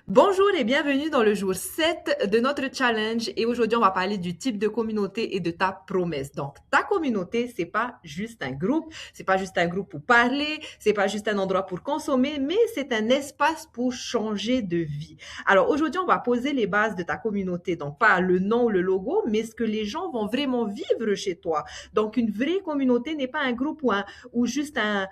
Bonjour et bienvenue dans le jour 7 de notre challenge. Et aujourd'hui, on va parler du type de communauté et de ta promesse. Donc, ta communauté, c'est pas juste un groupe, c'est pas juste un groupe pour parler, c'est pas juste un endroit pour consommer, mais c'est un espace pour changer de vie. Alors, aujourd'hui, on va poser les bases de ta communauté. Donc, pas le nom ou le logo, mais ce que les gens vont vraiment vivre chez toi. Donc, une vraie communauté n'est pas un groupe ou juste un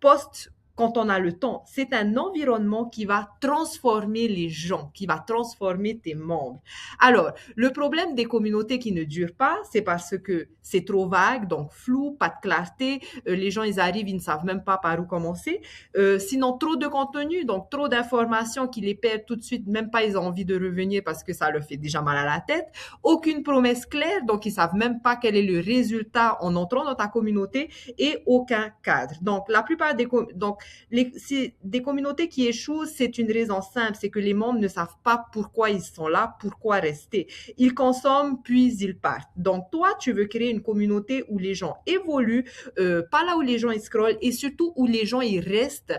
poste quand on a le temps. C'est un environnement qui va transformer les gens, qui va transformer tes membres. Alors, le problème des communautés qui ne durent pas, c'est parce que c'est trop vague, donc flou, pas de clarté. Les gens, ils arrivent, ils ne savent même pas par où commencer. Sinon, trop de contenu, donc trop d'informations qui les perdent tout de suite, même pas ils ont envie de revenir parce que ça leur fait déjà mal à la tête. Aucune promesse claire, donc ils savent même pas quel est le résultat en entrant dans ta communauté et aucun cadre. Donc, la plupart donc, des communautés qui échouent, c'est une raison simple, c'est que les membres ne savent pas pourquoi ils sont là, pourquoi rester. Ils consomment, puis ils partent. Donc, toi, tu veux créer une communauté où les gens évoluent, pas là où les gens ils scrollent et surtout où les gens ils restent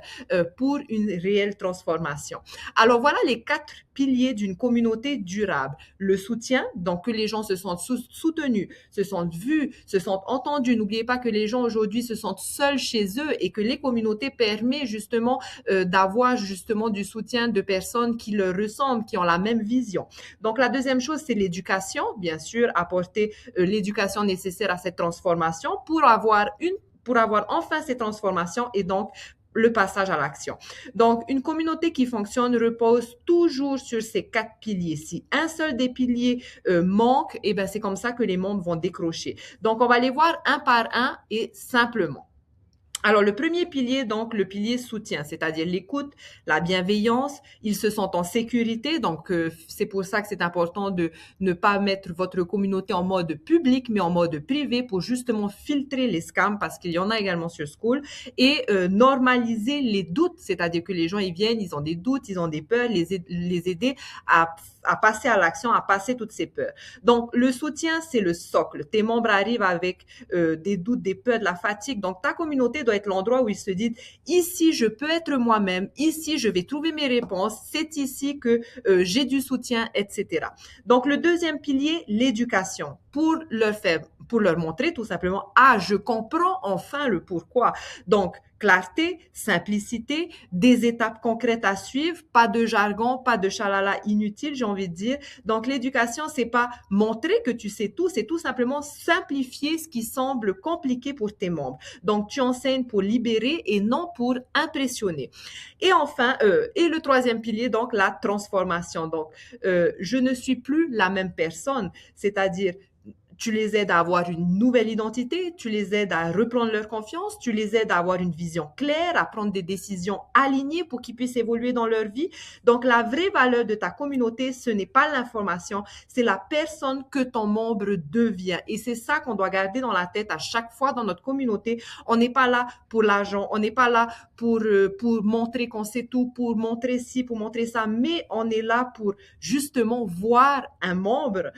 pour une réelle transformation. Alors, voilà les 4 piliers d'une communauté durable. Le soutien, donc que les gens se sentent soutenus, se sentent vus, se sentent entendus. N'oubliez pas que les gens aujourd'hui se sentent seuls chez eux et que les communautés permettent justement d'avoir justement du soutien de personnes qui leur ressemblent, qui ont la même vision. Donc la deuxième chose, c'est l'éducation, bien sûr, apporter l'éducation nécessaire à cette transformation pour avoir enfin ces transformations et donc le passage à l'action. Donc, une communauté qui fonctionne repose toujours sur ces 4 piliers. Si un seul des piliers manque, eh ben c'est comme ça que les membres vont décrocher. Donc, on va les voir un par un et simplement. Alors, le premier pilier, donc, le pilier soutien, c'est-à-dire l'écoute, la bienveillance, ils se sentent en sécurité, donc c'est pour ça que c'est important de ne pas mettre votre communauté en mode public, mais en mode privé pour justement filtrer les scams, parce qu'il y en a également sur School, et normaliser les doutes, c'est-à-dire que les gens, ils viennent, ils ont des doutes, ils ont des peurs, les aider à passer à l'action, à passer toutes ces peurs. Donc, le soutien, c'est le socle. Tes membres arrivent avec des doutes, des peurs, de la fatigue. Donc, ta communauté doit être l'endroit où ils se disent, ici, je peux être moi-même, ici, je vais trouver mes réponses, c'est ici que j'ai du soutien, etc. Donc, le deuxième pilier, l'éducation, pour leur montrer tout simplement, ah, je comprends enfin le pourquoi. Donc, clarté, simplicité, des étapes concrètes à suivre, pas de jargon, pas de chalala inutile, j'ai envie de dire. Donc, l'éducation, c'est pas montrer que tu sais tout, c'est tout simplement simplifier ce qui semble compliqué pour tes membres. Donc, tu enseignes pour libérer et non pour impressionner. Et enfin, et le troisième pilier, donc, la transformation. Donc, je ne suis plus la même personne, c'est-à-dire tu les aides à avoir une nouvelle identité, tu les aides à reprendre leur confiance, tu les aides à avoir une vision claire, à prendre des décisions alignées pour qu'ils puissent évoluer dans leur vie. Donc, la vraie valeur de ta communauté, ce n'est pas l'information, c'est la personne que ton membre devient. Et c'est ça qu'on doit garder dans la tête à chaque fois dans notre communauté. On n'est pas là pour l'argent, on n'est pas là pour montrer qu'on sait tout, pour montrer ci, pour montrer ça, mais on est là pour justement voir un membre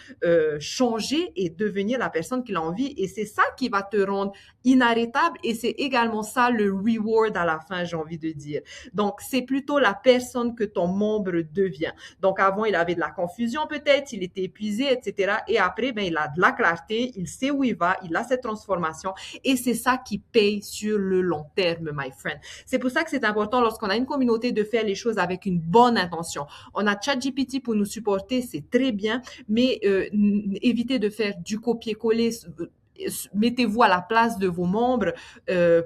changer et devenir la personne qu'il a envie. Et c'est ça qui va te rendre inarrêtable et c'est également ça le reward à la fin, j'ai envie de dire. Donc, c'est plutôt la personne que ton membre devient. Donc, avant, il avait de la confusion peut-être, il était épuisé, etc. Et après, ben, il a de la clarté, il sait où il va, il a cette transformation et c'est ça qui paye sur le long terme, my friend. C'est pour ça que c'est important lorsqu'on a une communauté de faire les choses avec une bonne intention. On a ChatGPT pour nous supporter, c'est très bien, mais évitez de faire du copier-coller. Mettez-vous à la place de vos membres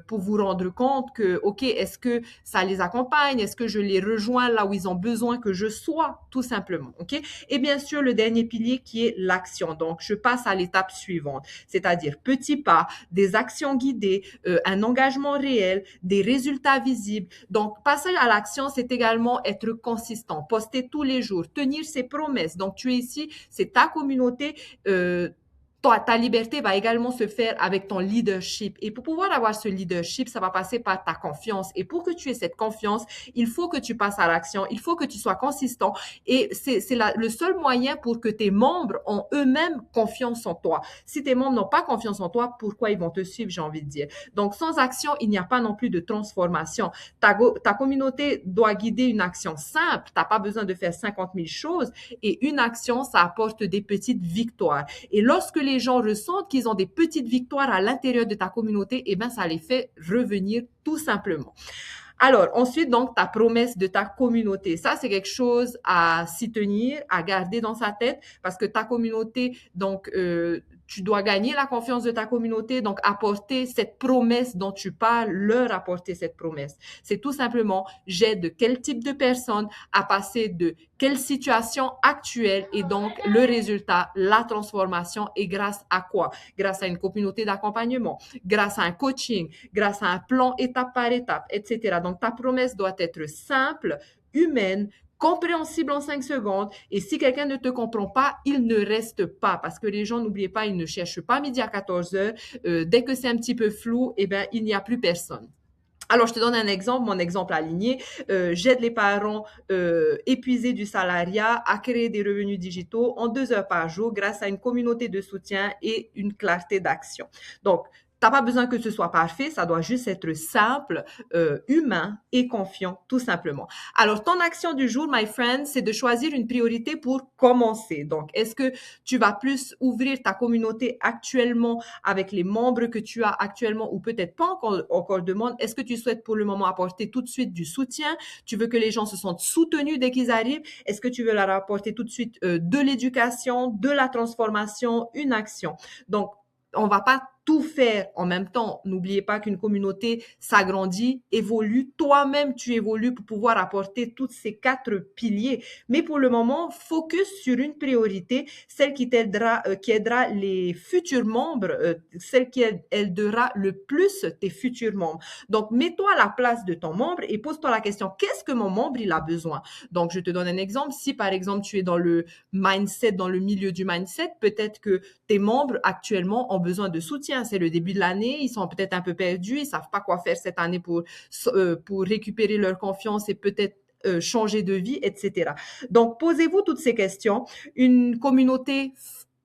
pour vous rendre compte que, OK, est-ce que ça les accompagne? Est-ce que je les rejoins là où ils ont besoin que je sois? Tout simplement, OK? Et bien sûr, le dernier pilier qui est l'action. Donc, je passe à l'étape suivante, c'est-à-dire petits pas, des actions guidées, un engagement réel, des résultats visibles. Donc, passer à l'action, c'est également être consistant, poster tous les jours, tenir ses promesses. Donc, tu es ici, c'est ta communauté. ta liberté va également se faire avec ton leadership. Et pour pouvoir avoir ce leadership, ça va passer par ta confiance. Et pour que tu aies cette confiance, il faut que tu passes à l'action, il faut que tu sois consistant. Et c'est le seul moyen pour que tes membres ont eux-mêmes confiance en toi. Si tes membres n'ont pas confiance en toi, pourquoi ils vont te suivre, j'ai envie de dire. Donc, sans action, il n'y a pas non plus de transformation. Ta communauté doit guider une action simple. Tu n'as pas besoin de faire 50 000 choses. Et une action, ça apporte des petites victoires. Et lorsque les gens ressentent qu'ils ont des petites victoires à l'intérieur de ta communauté, eh bien, ça les fait revenir tout simplement. Alors, ensuite, donc, ta promesse de ta communauté. Ça, c'est quelque chose à s'y tenir, à garder dans sa tête, parce que ta communauté, donc, tu dois gagner la confiance de ta communauté, donc apporter cette promesse dont tu parles, leur apporter cette promesse. C'est tout simplement, j'aide quel type de personne à passer de quelle situation actuelle et donc le résultat, la transformation est grâce à quoi? Grâce à une communauté d'accompagnement, grâce à un coaching, grâce à un plan étape par étape, etc. Donc, ta promesse doit être simple, humaine, compréhensible en 5 secondes. Et si quelqu'un ne te comprend pas, il ne reste pas. Parce que les gens, n'oubliez pas, ils ne cherchent pas midi à 14 heures. Dès que c'est un petit peu flou, eh bien, il n'y a plus personne. Alors, je te donne un exemple, mon exemple aligné. J'aide les parents épuisés du salariat à créer des revenus digitaux en 2 heures par jour grâce à une communauté de soutien et une clarté d'action. Donc, t'as pas besoin que ce soit parfait, ça doit juste être simple, humain et confiant, tout simplement. Alors, ton action du jour, my friend, c'est de choisir une priorité pour commencer. Donc, est-ce que tu vas plus ouvrir ta communauté actuellement avec les membres que tu as actuellement ou peut-être pas encore demande? Est-ce que tu souhaites pour le moment apporter tout de suite du soutien? Tu veux que les gens se sentent soutenus dès qu'ils arrivent? Est-ce que tu veux leur apporter tout de suite de l'éducation, de la transformation, une action? Donc, on va pas tout faire en même temps. N'oubliez pas qu'une communauté s'agrandit, évolue. Toi-même, tu évolues pour pouvoir apporter tous ces 4 piliers. Mais pour le moment, focus sur une priorité, celle qui t'aidera, qui aidera les futurs membres, celle qui aidera le plus tes futurs membres. Donc, mets-toi à la place de ton membre et pose-toi la question, qu'est-ce que mon membre, il a besoin? Donc, je te donne un exemple. Si, par exemple, tu es dans le mindset, dans le milieu du mindset, peut-être que tes membres actuellement ont besoin de soutien. C'est le début de l'année, ils sont peut-être un peu perdus, ils savent pas quoi faire cette année pour récupérer leur confiance et peut-être changer de vie, etc. Donc, posez-vous toutes ces questions. Une communauté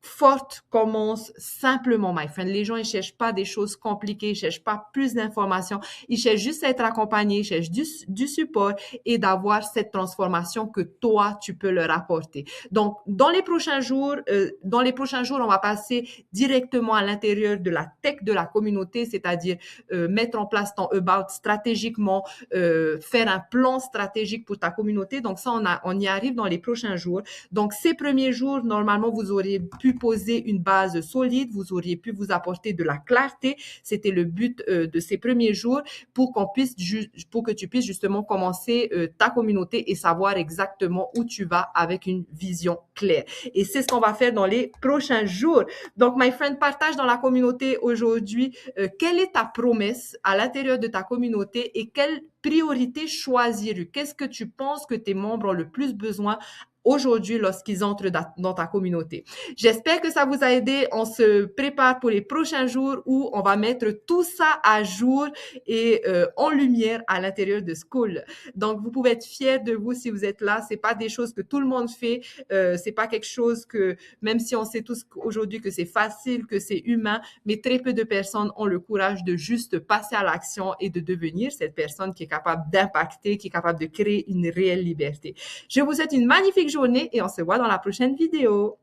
forte commence simplement, my friend. Les gens, ils cherchent pas des choses compliquées, ils cherchent pas plus d'informations, ils cherchent juste à être accompagnés, ils cherchent du support et d'avoir cette transformation que toi, tu peux leur apporter. Donc, dans les prochains jours, on va passer directement à l'intérieur de la tech de la communauté, c'est-à-dire mettre en place ton about stratégiquement, faire un plan stratégique pour ta communauté. Donc, ça, on y arrive dans les prochains jours. Donc, ces premiers jours, normalement, vous auriez pu poser une base solide, vous auriez pu vous apporter de la clarté. C'était le but de ces premiers jours pour que tu puisses justement commencer ta communauté et savoir exactement où tu vas avec une vision claire. Et c'est ce qu'on va faire dans les prochains jours. Donc, my friend, partage dans la communauté aujourd'hui quelle est ta promesse à l'intérieur de ta communauté et quelle priorité choisir. Qu'est-ce que tu penses que tes membres ont le plus besoin aujourd'hui lorsqu'ils entrent dans ta communauté. J'espère que ça vous a aidé. On se prépare pour les prochains jours où on va mettre tout ça à jour et en lumière à l'intérieur de Skool. Donc, vous pouvez être fiers de vous si vous êtes là. C'est pas des choses que tout le monde fait. C'est pas quelque chose que, même si on sait tous aujourd'hui que c'est facile, que c'est humain, mais très peu de personnes ont le courage de juste passer à l'action et de devenir cette personne qui est capable d'impacter, qui est capable de créer une réelle liberté. Je vous souhaite une magnifique journée et on se voit dans la prochaine vidéo.